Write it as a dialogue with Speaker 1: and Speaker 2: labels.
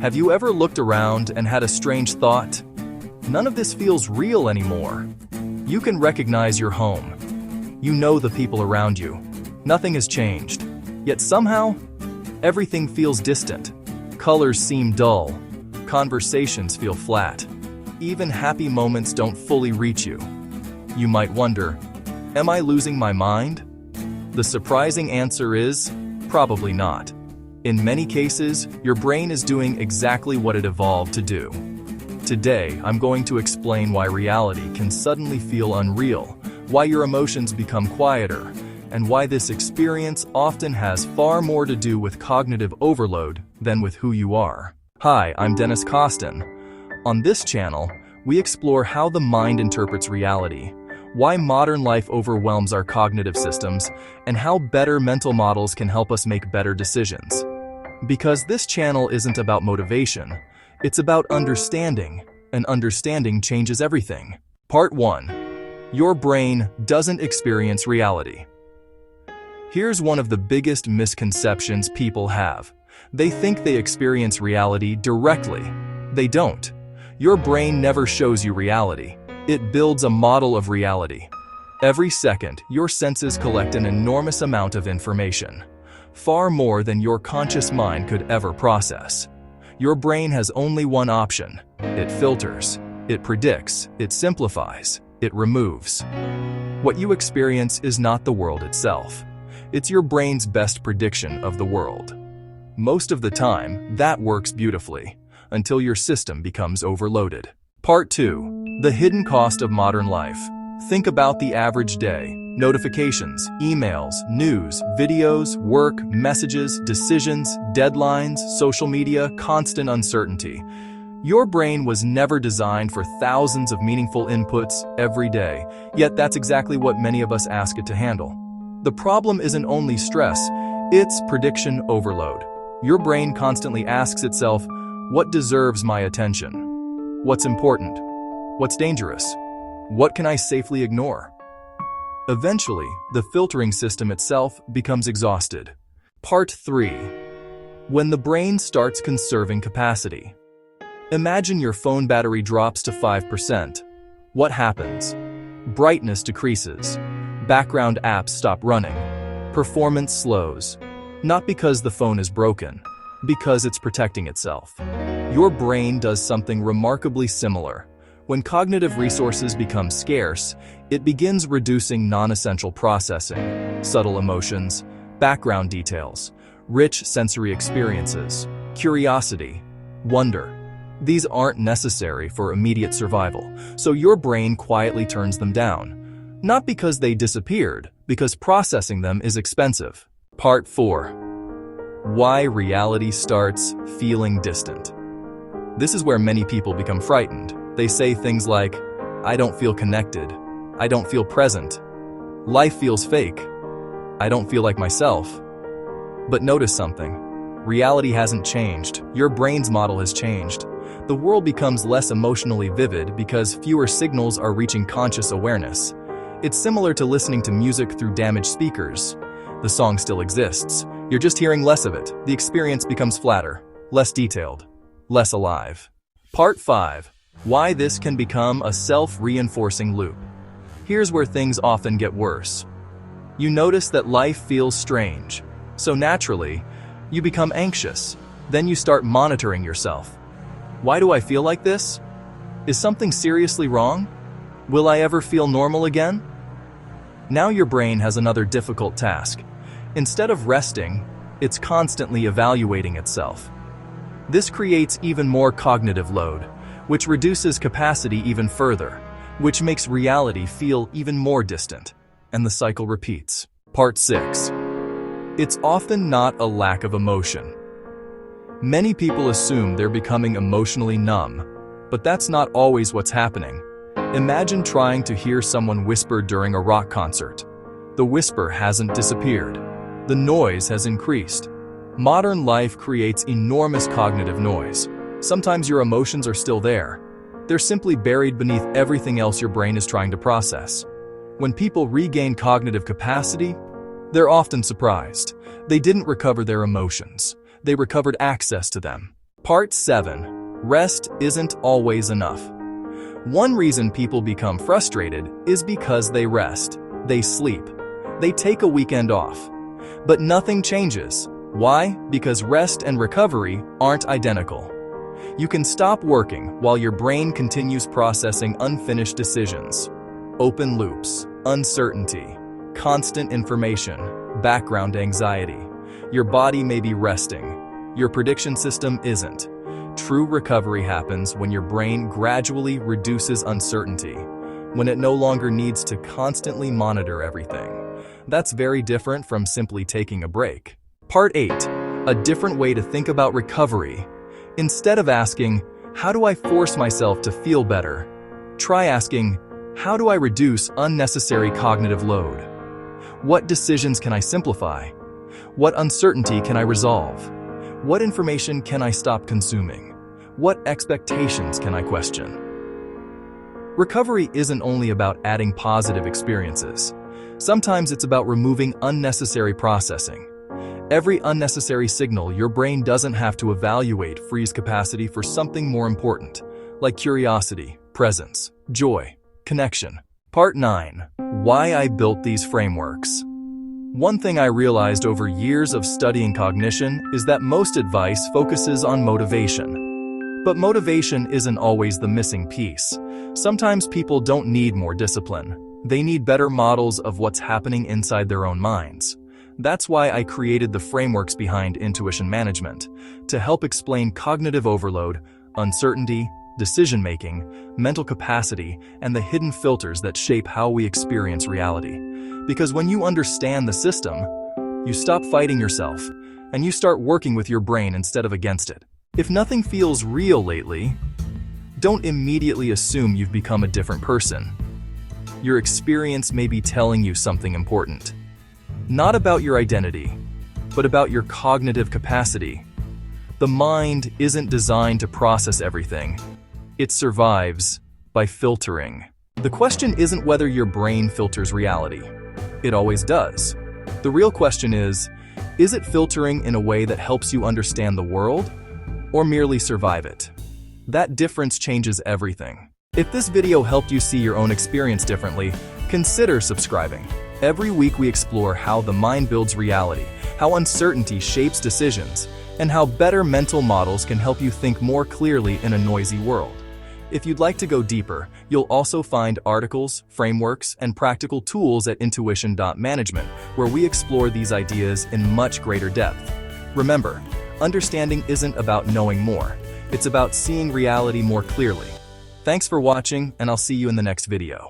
Speaker 1: Have you ever looked around and had a strange thought? None of this feels real anymore. You can recognize your home. You know the people around you. Nothing has changed. Yet somehow, everything feels distant. Colors seem dull. Conversations feel flat. Even happy moments don't fully reach you. You might wonder, am I losing my mind? The surprising answer is, probably not. In many cases, your brain is doing exactly what it evolved to do. Today, I'm going to explain why reality can suddenly feel unreal, why your emotions become quieter, and why this experience often has far more to do with cognitive overload than with who you are. Hi, I'm Dennis Costin. On this channel, we explore how the mind interprets reality, why modern life overwhelms our cognitive systems, and how better mental models can help us make better decisions. Because this channel isn't about motivation, it's about understanding, and understanding changes everything. Part 1. Your brain doesn't experience reality. Here's one of the biggest misconceptions people have. They think they experience reality directly. They don't. Your brain never shows you reality. It builds a model of reality. Every second, your senses collect an enormous amount of information, far more than your conscious mind could ever process. Your brain has only one option. It filters, it predicts, it simplifies, it removes. What you experience is not the world itself. It's your brain's best prediction of the world. Most of the time, that works beautifully, until your system becomes overloaded. Part 2. The hidden cost of modern life. Think about the average day. Notifications, emails, news, videos, work, messages, decisions, deadlines, social media, constant uncertainty. Your brain was never designed for thousands of meaningful inputs every day, yet that's exactly what many of us ask it to handle. The problem isn't only stress, it's prediction overload. Your brain constantly asks itself, what deserves my attention? What's important? What's dangerous? What can I safely ignore? Eventually, the filtering system itself becomes exhausted. Part 3. When the brain starts conserving capacity. Imagine your phone battery drops to 5%. What happens? Brightness decreases. Background apps stop running. Performance slows. Not because the phone is broken, because it's protecting itself. Your brain does something remarkably similar. When cognitive resources become scarce, it begins reducing non-essential processing, subtle emotions, background details, rich sensory experiences, curiosity, wonder. These aren't necessary for immediate survival, so your brain quietly turns them down. Not because they disappeared, because processing them is expensive. Part 4. Why reality starts feeling distant. This is where many people become frightened. They say things like, I don't feel connected. I don't feel present. Life feels fake. I don't feel like myself. But notice something. Reality hasn't changed. Your brain's model has changed. The world becomes less emotionally vivid because fewer signals are reaching conscious awareness. It's similar to listening to music through damaged speakers. The song still exists. You're just hearing less of it. The experience becomes flatter, less detailed, less alive. Part 5. Why this can become a self-reinforcing loop. Here's where things often get worse. You notice that life feels strange. So naturally, you become anxious. Then you start monitoring yourself. Why do I feel like this? Is something seriously wrong? Will I ever feel normal again? Now your brain has another difficult task. Instead of resting, it's constantly evaluating itself. This creates even more cognitive load, which reduces capacity even further, which makes reality feel even more distant, and the cycle repeats. Part 6. It's often not a lack of emotion. Many people assume they're becoming emotionally numb, but that's not always what's happening. Imagine trying to hear someone whisper during a rock concert. The whisper hasn't disappeared. The noise has increased. Modern life creates enormous cognitive noise. Sometimes your emotions are still there. They're simply buried beneath everything else your brain is trying to process. When people regain cognitive capacity, they're often surprised. They didn't recover their emotions. They recovered access to them. Part 7. Rest isn't always enough. One reason people become frustrated is because they rest, they sleep, they take a weekend off. But nothing changes. Why? Because rest and recovery aren't identical. You can stop working while your brain continues processing unfinished decisions. Open loops, uncertainty, constant information, background anxiety. Your body may be resting. Your prediction system isn't. True recovery happens when your brain gradually reduces uncertainty, when it no longer needs to constantly monitor everything. That's very different from simply taking a break. Part 8. A different way to think about recovery. Instead of asking, how do I force myself to feel better? Try asking, how do I reduce unnecessary cognitive load? What decisions can I simplify? What uncertainty can I resolve? What information can I stop consuming? What expectations can I question? Recovery isn't only about adding positive experiences. Sometimes it's about removing unnecessary processing. Every unnecessary signal your brain doesn't have to evaluate frees capacity for something more important, like curiosity, presence, joy, connection. Part 9. Why I built these frameworks. One thing I realized over years of studying cognition is that most advice focuses on motivation. But motivation isn't always the missing piece. Sometimes people don't need more discipline. They need better models of what's happening inside their own minds. That's why I created the frameworks behind intuition management, to help explain cognitive overload, uncertainty, decision-making, mental capacity, and the hidden filters that shape how we experience reality. Because when you understand the system, you stop fighting yourself, and you start working with your brain instead of against it. If nothing feels real lately, don't immediately assume you've become a different person. Your experience may be telling you something important. Not about your identity, but about your cognitive capacity. The mind isn't designed to process everything. It survives by filtering. The question isn't whether your brain filters reality. It always does. The real question is it filtering in a way that helps you understand the world, or merely survive it? That difference changes everything. If this video helped you see your own experience differently, consider subscribing. Every week we explore how the mind builds reality, how uncertainty shapes decisions, and how better mental models can help you think more clearly in a noisy world. If you'd like to go deeper, you'll also find articles, frameworks, and practical tools at intuition.management, where we explore these ideas in much greater depth. Remember, understanding isn't about knowing more. It's about seeing reality more clearly. Thanks for watching, and I'll see you in the next video.